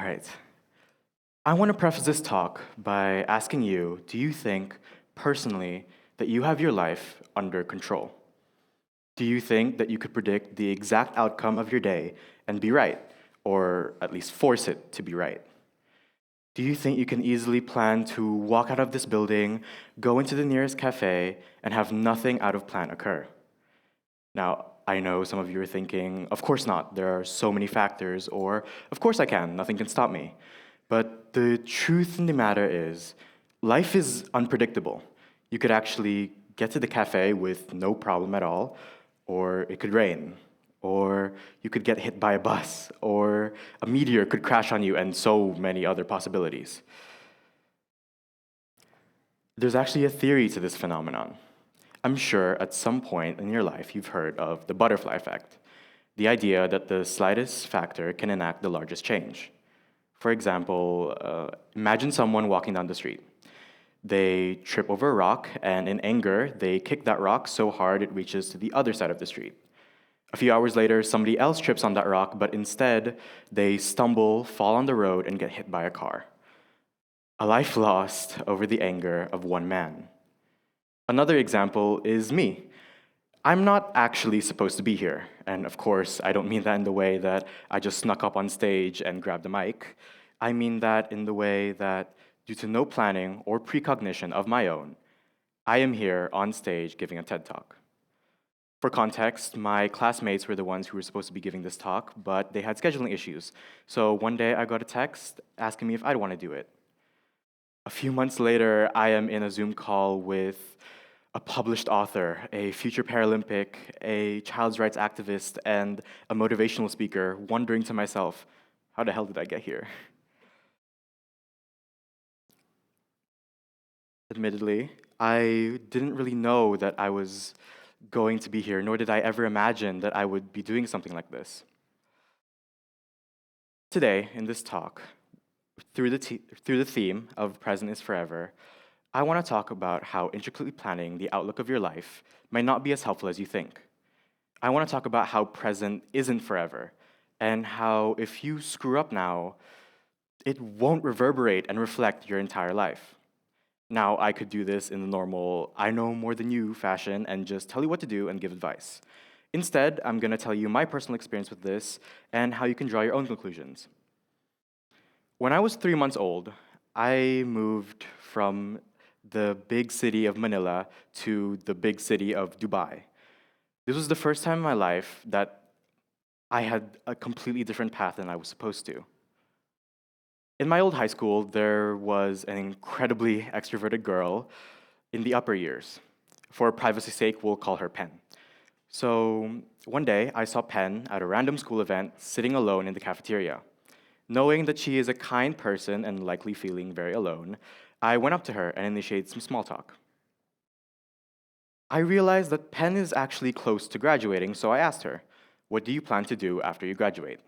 right. I want to preface this talk by asking you, do you think, personally, that you have your life under control? Do you think that you could predict the exact outcome of your day and be right, or at least force it to be right? Do you think you can easily plan to walk out of this building, go into the nearest cafe, and have nothing out of plan occur? Now, I know some of you are thinking, of course not, there are so many factors, or of course I can, nothing can stop me. But the truth in the matter is, life is unpredictable. You could actually get to the cafe with no problem at all, or it could rain, or you could get hit by a bus, or a meteor could crash on you, and so many other possibilities. There's actually a theory to this phenomenon. I'm sure at some point in your life you've heard of the butterfly effect, the idea that the slightest factor can enact the largest change. For example, imagine someone walking down the street. They trip over a rock, and in anger, they kick that rock so hard it reaches to the other side of the street. A few hours later, somebody else trips on that rock, but instead, they stumble, fall on the road, and get hit by a car. A life lost over the anger of one man. Another example is me. I'm not actually supposed to be here, and of course, I don't mean that in the way that I just snuck up on stage and grabbed the mic. I mean that in the way that, due to no planning or precognition of my own, I am here on stage giving a TED Talk. For context, my classmates were the ones who were supposed to be giving this talk, but they had scheduling issues. So one day I got a text asking me if I'd want to do it. A few months later, I am in a Zoom call with a published author, a future Paralympic, a child's rights activist, and a motivational speaker, wondering to myself, how the hell did I get here? Admittedly, I didn't really know that I was going to be here, nor did I ever imagine that I would be doing something like this. Today, in this talk, through the theme of Present is Forever, I want to talk about how intricately planning the outlook of your life might not be as helpful as you think. I want to talk about how present isn't forever, and how if you screw up now, it won't reverberate and reflect your entire life. Now, I could do this in the normal, I know more than you fashion and just tell you what to do and give advice. Instead, I'm going to tell you my personal experience with this and how you can draw your own conclusions. When I was 3 months old, I moved from the big city of Manila to the big city of Dubai. This was the first time in my life that I had a completely different path than I was supposed to. In my old high school, there was an incredibly extroverted girl in the upper years. For privacy's sake, we'll call her Pen. So one day, I saw Pen at a random school event sitting alone in the cafeteria. Knowing that she is a kind person and likely feeling very alone, I went up to her and initiated some small talk. I realized that Pen is actually close to graduating, so I asked her, "What do you plan to do after you graduate?"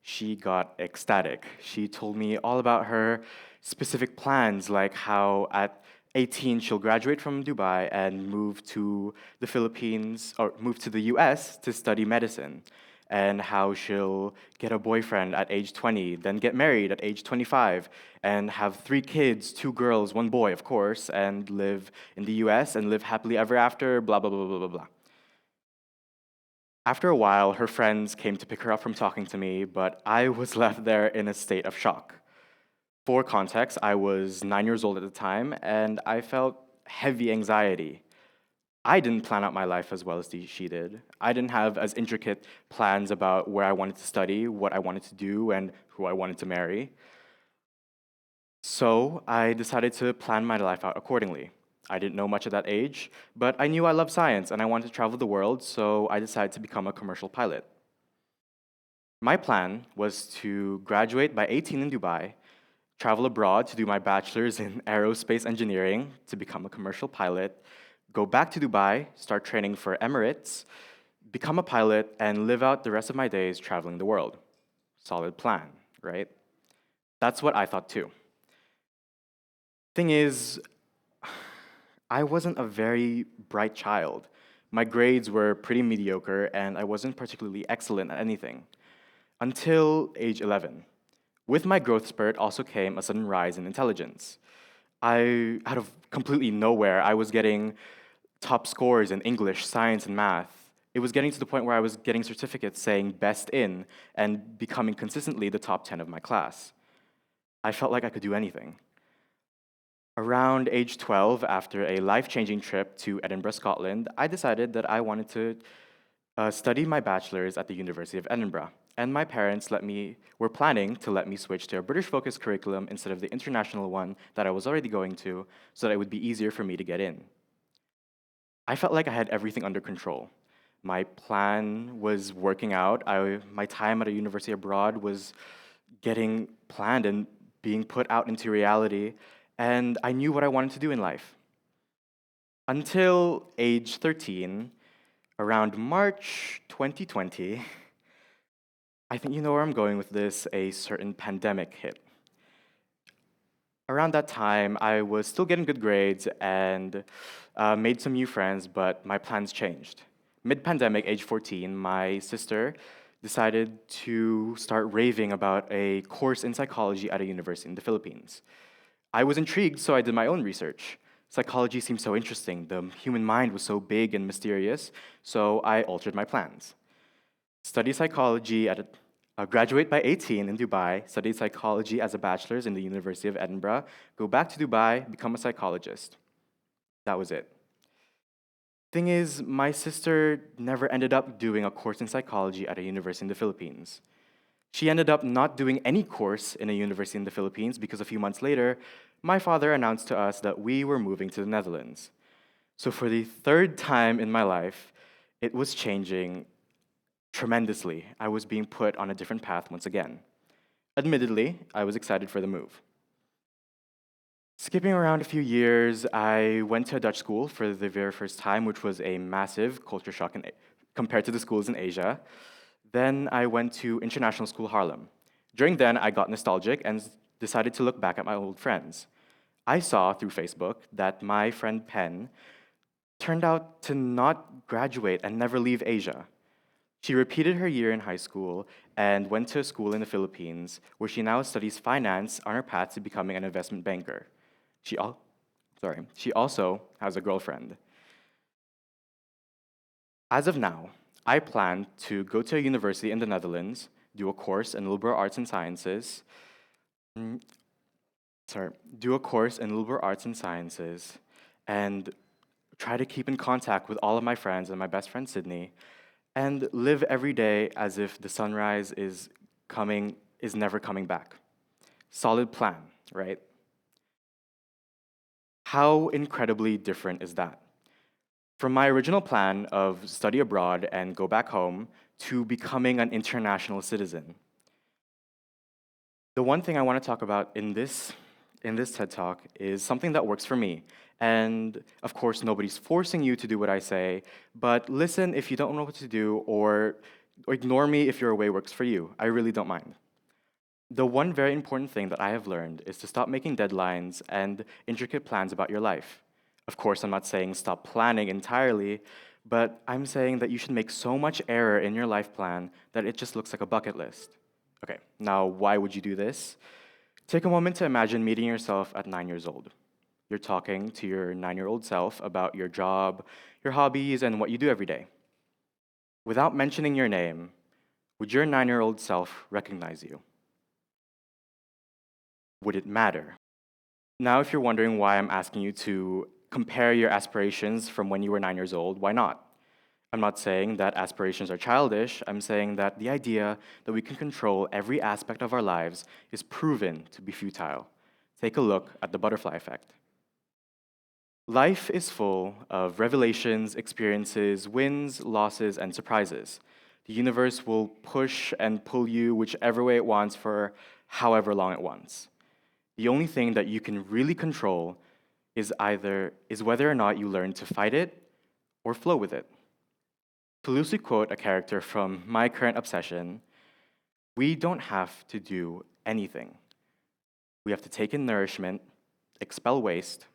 She got ecstatic. She told me all about her specific plans, like how at 18 she'll graduate from Dubai and move to the Philippines, or move to the US to study medicine, and how she'll get a boyfriend at age 20, then get married at age 25, and have 3 kids, 2 girls, 1 boy, of course, and live in the US and live happily ever after, blah, blah, blah, blah, blah, blah. After a while, her friends came to pick her up from talking to me, but I was left there in a state of shock. For context, I was 9 years old at the time, and I felt heavy anxiety. I didn't plan out my life as well as she did. I didn't have as intricate plans about where I wanted to study, what I wanted to do, and who I wanted to marry. So I decided to plan my life out accordingly. I didn't know much at that age, but I knew I loved science and I wanted to travel the world, so I decided to become a commercial pilot. My plan was to graduate by 18 in Dubai, travel abroad to do my bachelor's in aerospace engineering to become a commercial pilot, go back to Dubai, start training for Emirates, become a pilot, and live out the rest of my days traveling the world. Solid plan, right? That's what I thought too. Thing is, I wasn't a very bright child. My grades were pretty mediocre, and I wasn't particularly excellent at anything. Until age 11, With my growth spurt also came a sudden rise in intelligence. Out of completely nowhere, I was getting top scores in English, science, and math. It was getting to the point where I was getting certificates saying best in and becoming consistently the top 10 of my class. I felt like I could do anything. Around age 12, after a life-changing trip to Edinburgh, Scotland, I decided that I wanted to study my bachelor's at the University of Edinburgh, and my parents were planning to let me switch to a British-focused curriculum instead of the international one that I was already going to, so that it would be easier for me to get in. I felt like I had everything under control. My plan was working out. My time at a university abroad was getting planned and being put out into reality, and I knew what I wanted to do in life. Until age 13, around March 2020, I think you know where I'm going with this, a certain pandemic hit. Around that time, I was still getting good grades and made some new friends, but my plans changed. Mid-pandemic, age 14, my sister decided to start raving about a course in psychology at a university in the Philippines. I was intrigued, so I did my own research. Psychology seemed so interesting. The human mind was so big and mysterious, so I altered my plans. Study psychology graduate by 18 in Dubai, studied psychology as a bachelor's in the University of Edinburgh, go back to Dubai, become a psychologist. That was it. Thing is, my sister never ended up doing a course in psychology at a university in the Philippines. She ended up not doing any course in a university in the Philippines because a few months later, my father announced to us that we were moving to the Netherlands. So for the third time in my life, it was changing tremendously. I was being put on a different path once again. Admittedly, I was excited for the move. Skipping around a few years, I went to a Dutch school for the very first time, which was a massive culture shock compared to the schools in Asia. Then I went to International School Haarlem. During then, I got nostalgic and decided to look back at my old friends. I saw through Facebook that my friend Pen turned out to not graduate and never leave Asia. She repeated her year in high school and went to a school in the Philippines where she now studies finance on her path to becoming an investment banker. She also has a girlfriend. As of now, I plan to go to a university in the Netherlands, do a course in liberal arts and sciences, and try to keep in contact with all of my friends and my best friend Sydney, and live every day as if the sunrise is never coming back. Solid plan, right? How incredibly different is that? From my original plan of study abroad and go back home to becoming an international citizen. The one thing I want to talk about in this TED Talk is something that works for me. And of course, nobody's forcing you to do what I say, but listen if you don't know what to do, or ignore me if your way works for you. I really don't mind. The one very important thing that I have learned is to stop making deadlines and intricate plans about your life. Of course, I'm not saying stop planning entirely, but I'm saying that you should make so much error in your life plan that it just looks like a bucket list. Okay, now why would you do this? Take a moment to imagine meeting yourself at 9 years old. You're talking to your 9-year-old self about your job, your hobbies, and what you do every day. Without mentioning your name, would your 9-year-old self recognize you? Would it matter? Now, if you're wondering why I'm asking you to compare your aspirations from when you were 9 years old, why not? I'm not saying that aspirations are childish. I'm saying that the idea that we can control every aspect of our lives is proven to be futile. Take a look at the butterfly effect. Life is full of revelations, experiences, wins, losses, and surprises. The universe will push and pull you whichever way it wants for however long it wants. The only thing that you can really control is whether or not you learn to fight it or flow with it. To loosely quote a character from My Current Obsession, we don't have to do anything. We have to take in nourishment, expel waste,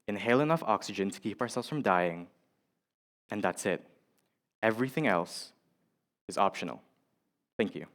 inhale enough oxygen to keep ourselves from dying, and that's it. Everything else is optional. Thank you.